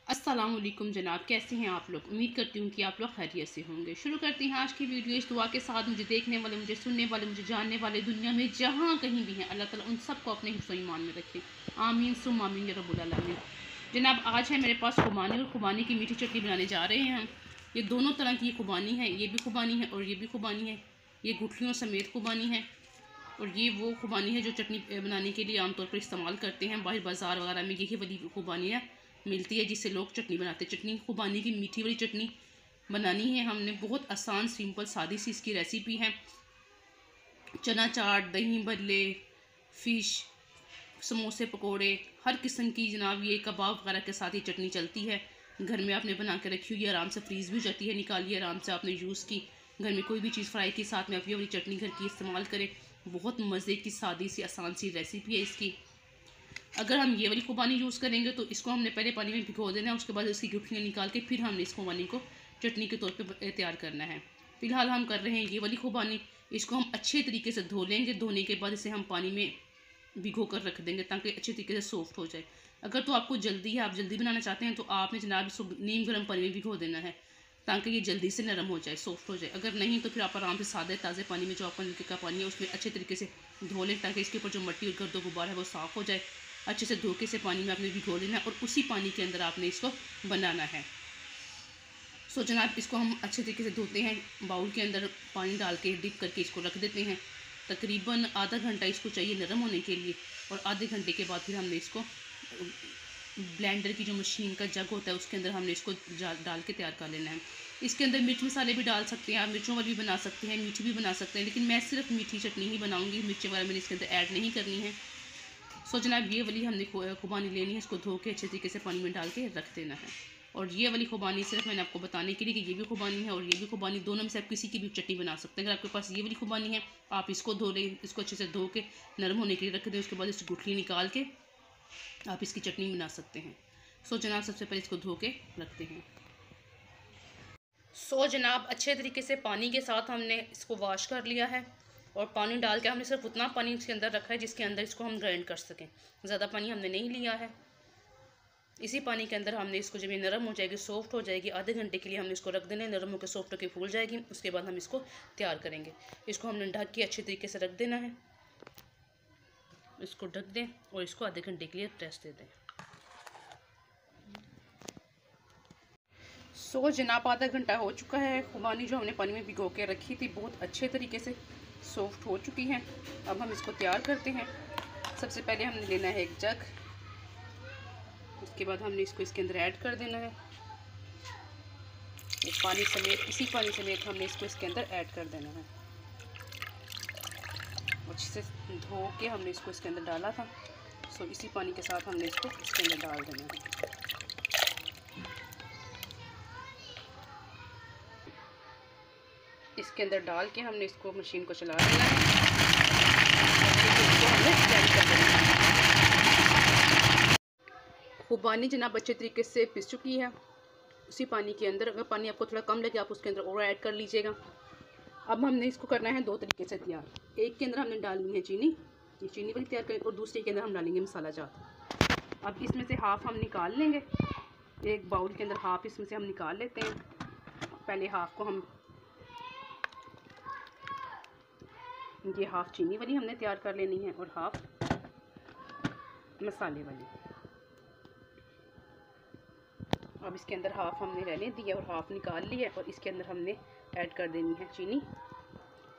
अस्सलाम वालेकुम जनाब, कैसे हैं आप लोग। उम्मीद करती हूँ कि आप लोग खैरियत से होंगे। शुरू करती हैं आज की वीडियो इस दुआ के साथ, मुझे देखने वाले, मुझे सुनने वाले, मुझे जानने वाले दुनिया में जहाँ कहीं भी हैं, अल्लाह ताला उन सबको अपने हिफ्ज़ ईमान में रखे। आमीन सुम आमीन या रब्बुल आलमीन। जनाब आज है मेरे पास खुबानी, और खुबानी की मीठी चटनी बनाने जा रहे हैं हम। ये दोनों तरह की खुबानी है, ये भी खुबानी है और ये भी खुबानी है। ये गुठलियों समेत खुबानी है और ये वो खुबानी है जो चटनी बनाने के लिए आमतौर पर इस्तेमाल करते हैं। बाहर बाज़ार वगैरह में यही वाली खुबानियाँ मिलती है जिससे लोग चटनी बनाते हैं। चटनी खुबानी की मीठी वाली चटनी बनानी है हमने, बहुत आसान सिंपल सादी सी इसकी रेसिपी है। चना चाट, दही भल्ले, फ़िश, समोसे, पकोड़े, हर किस्म की जनाब ये कबाब वगैरह के साथ ये चटनी चलती है। घर में आपने बना के रखी हुई, आराम से फ्रीज़ भी हो जाती है, निकालिए आराम से आपने यूज़ की। घर में कोई भी चीज़ फ्राई के साथ में आप ये वाली चटनी घर की इस्तेमाल करें। बहुत मज़े की सादी सी आसान सी रेसिपी है इसकी। अगर हम ये वाली खुबानी यूज़ करेंगे तो इसको हमने पहले पानी में भिगो देना है, उसके बाद इसकी गुठलियाँ निकाल के फिर हमने इस खुबानी को चटनी के तौर पे तैयार करना है। फ़िलहाल हम कर रहे हैं ये वाली खुबानी। इसको हम अच्छे तरीके से धो लेंगे, धोने के बाद इसे हम पानी में भिगो कर रख देंगे ताकि अच्छे तरीके से सॉफ्ट हो जाए। अगर तो आपको जल्दी है, आप जल्दी बनाना चाहते हैं, तो आपने जनाब इसको नीम गर्म पानी में भिगो देना है ताकि ये जल्दी से नरम हो जाए, सॉफ्ट हो जाए। अगर नहीं तो फिर आप आराम से सादे ताज़े पानी में, जो आपका नलके का पानी है, उसमें अच्छे तरीके से धो लें ताकि इसके ऊपर जो मट्टी और गर्द गुबार है वो साफ़ हो जाए। अच्छे से धो के से पानी में आपने भिगो लेना है और उसी पानी के अंदर आपने इसको बनाना है। सो जनाब इसको हम अच्छे तरीके से धोते हैं, बाउल के अंदर पानी डाल के डिप करके इसको रख देते हैं। तकरीबन आधा घंटा इसको चाहिए नरम होने के लिए, और आधे घंटे के बाद फिर हमने इसको ब्लेंडर की जो मशीन का जग होता है उसके अंदर हमने इसको डाल के तैयार कर लेना है। इसके अंदर मिर्च मसाले भी डाल सकते हैं, आप मिर्चों वाली भी बना सकते हैं, मीठी भी बना सकते हैं, लेकिन मैं सिर्फ मीठी चटनी ही बनाऊँगी, मिर्च वगैरह मैंने इसके अंदर ऐड नहीं करनी है। सो जनाब ये वाली हमने खुबानी लेनी है, इसको धो के अच्छे तरीके से पानी में डाल के रख देना है। और ये वाली खुबानी सिर्फ मैंने आपको बताने के लिए कि ये भी खुबानी है और ये भी खुबानी, दोनों में से आप किसी की भी चटनी बना सकते हैं। अगर आपके पास ये वाली खुबानी है, आप इसको धो लें, इसको अच्छे से धो के नरम होने के लिए रख दें, उसके बाद इसकी गुठली निकाल के आप इसकी चटनी बना सकते हैं। सो जनाब सबसे पहले इसको धो के रखते हैं। सो जनाब अच्छे तरीके से पानी के साथ हमने इसको वॉश कर लिया है और पानी डाल के हमने सिर्फ उतना पानी इसके अंदर रखा है जिसके अंदर इसको हम ग्राइंड कर सकें। ज़्यादा पानी हमने नहीं लिया है। इसी पानी के अंदर हमने इसको, जब ये नरम हो जाएगी, सॉफ्ट हो जाएगी, आधे घंटे के लिए हमने इसको रख देना है। नरम होकर सॉफ्ट होकर फूल जाएगी, उसके बाद हम इसको तैयार करेंगे। इसको हमने ढक के अच्छे तरीके से रख देना है। इसको ढक दें और इसको आधे घंटे के लिए रेस्ट दे दें। सो जनाब आधा घंटा हो चुका है। खुबानी जो हमने पानी में भिगो के रखी थी बहुत अच्छे तरीके से सॉफ्ट हो चुकी हैं। अब हम इसको तैयार करते हैं। सबसे पहले हमने लेना है एक जग, उसके बाद हमने इसको इसके अंदर ऐड कर देना है। इस पानी समेत, इसी पानी समेत हमने इसको इसके अंदर ऐड कर देना है। अच्छे से धो के हमने इसको इसके अंदर डाला था, सो इसी पानी के साथ हमने इसको इसके अंदर डाल देना है। इसके अंदर डाल के हमने इसको मशीन को चला देना है। खुबानी जनाब अच्छे तरीके से पिस चुकी है उसी पानी के अंदर। अगर पानी आपको थोड़ा कम लगे आप उसके अंदर और ऐड कर लीजिएगा। अब हमने इसको करना है दो तरीके से तैयार। एक के अंदर हमने डालनी है चीनी, ये चीनी वाली तैयार करें, और दूसरे के अंदर हम डालेंगे मसाला जात। अब इसमें से हाफ़ हम निकाल लेंगे, एक बाउल के अंदर हाफ़ इसमें से हम निकाल लेते हैं। पहले हाफ़ को हम, ये हाफ़ चीनी वाली हमने तैयार कर लेनी है और हाफ़ मसाले वाली। अब इसके अंदर हाफ़ हमने रहने दी है और हाफ़ निकाल ली है, और इसके अंदर हमने ऐड कर देनी है चीनी।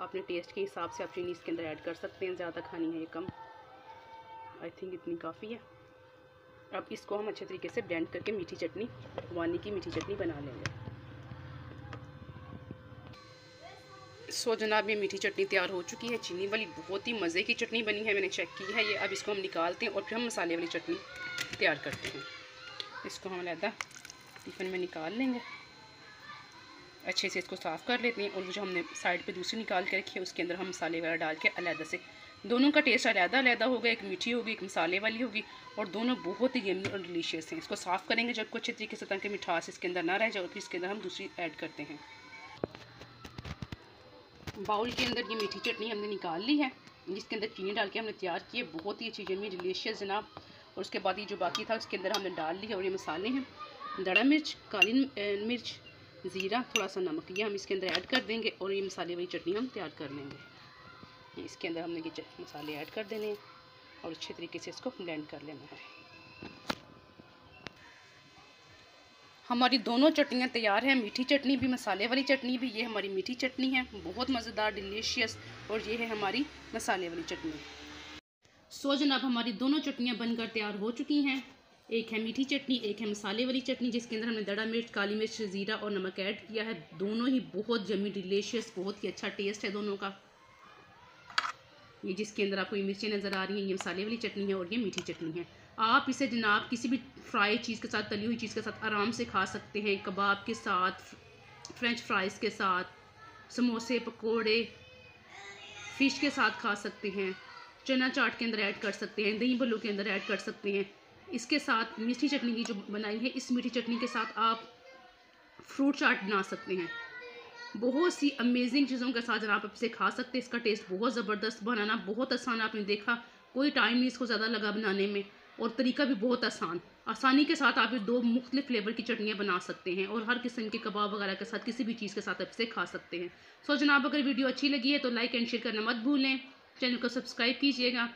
अपने टेस्ट के हिसाब से आप चीनी इसके अंदर ऐड कर सकते हैं, ज़्यादा खानी है या कम, आई थिंक इतनी काफ़ी है। अब इसको हम अच्छे तरीके से ब्लेंड करके मीठी चटनी, खुबानी की मीठी चटनी बना लेंगे। सो जनाब ये मीठी चटनी तैयार हो चुकी है, चीनी वाली बहुत ही मज़े की चटनी बनी है, मैंने चेक की है ये। अब इसको हम निकालते हैं और फिर हम मसाले वाली चटनी तैयार करते हैं। इसको हम अलग टिफ़िन में निकाल लेंगे, अच्छे से इसको साफ़ कर लेते हैं, और जो हमने साइड पे दूसरी निकाल के रखी है उसके अंदर हम मसाले वगैरह डाल के अलग से, दोनों का टेस्ट अलग होगा। एक मीठी होगी, एक मसाले वाली होगी, और दोनों बहुत ही यम्मी और डिलीशियस हैं। इसको साफ़ करेंगे जब को अच्छे तरीके से ताकि मिठास इसके अंदर ना रह जाए, और फिर इसके अंदर हम दूसरी ऐड करते हैं। बाउल के अंदर ये मीठी चटनी हमने निकाल ली है, जिसके अंदर चीनी डाल के हमने तैयार की है, बहुत ही अच्छी यम्मी डिलीशियस जनाब। और उसके बाद ये जो बाकी था उसके अंदर हमने डाल ली है, और ये मसाले हैं दड़ा मिर्च, काली मिर्च, ज़ीरा, थोड़ा सा नमक, ये हम इसके अंदर ऐड कर देंगे और ये मसाले वाली चटनी हम तैयार कर लेंगे। इसके अंदर हमने ये मसाले ऐड कर देने हैं और अच्छे तरीके से इसको ब्लेंड कर लेना है। हमारी दोनों चटनियाँ तैयार हैं, मीठी चटनी भी, मसाले वाली चटनी भी। ये हमारी मीठी चटनी है, बहुत मज़ेदार, डिलीशियस, और ये है हमारी मसाले वाली चटनी। सो जनाब, हमारी दोनों चटनियाँ बनकर तैयार हो चुकी हैं। एक है मीठी चटनी, एक है मसाले वाली चटनी, जिसके अंदर हमने दड़ा मिर्च, काली मिर्च, ज़ीरा और नमक ऐड किया है। दोनों ही बहुत जमी, डिलीशियस, बहुत ही अच्छा टेस्ट है दोनों का। ये जिसके अंदर आपको ये मिर्चें नज़र आ रही हैं, ये मसाले वाली चटनी है और ये मीठी चटनी है। आप इसे जनाब किसी भी फ्राई चीज़ के साथ, तली हुई चीज़ के साथ आराम से खा सकते हैं। कबाब के साथ, फ्रेंच फ्राइज़ के साथ, समोसे, पकोड़े, फ़िश के साथ खा सकते हैं। चना चाट के अंदर ऐड कर सकते हैं, दही बल्लू के अंदर ऐड कर सकते हैं। इसके साथ मीठी चटनी की जो बनाई है, इस मीठी चटनी के साथ आप फ्रूट चाट बना सकते हैं। बहुत सी अमेजिंग चीज़ों के साथ आप इसे खा सकते हैं। इसका टेस्ट बहुत ज़बरदस्त, बनाना बहुत आसान, आपने देखा कोई टाइम नहीं इसको ज़्यादा लगा बनाने में, और तरीका भी बहुत आसान। आसानी के साथ आप 2 मुख्तलिफ फ्लेवर की चटनियाँ बना सकते हैं और हर किस्म के कबाब वगैरह के साथ, किसी भी चीज़ के साथ आप इसे खा सकते हैं। सो जनाब, अगर वीडियो अच्छी लगी है तो लाइक एंड शेयर करना मत भूलें। चैनल को सब्सक्राइब कीजिएगा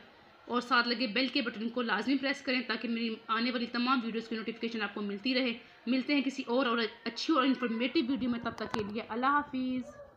और साथ लगे बेल के बटन को लाजमी प्रेस करें ताकि मेरी आने वाली तमाम वीडियोज़ की नोटिफिकेशन आपको मिलती रहे। मिलते हैं किसी और अच्छी और इन्फॉर्मेटिव वीडियो में, तब तक के लिए अल्लाह हाफिज़।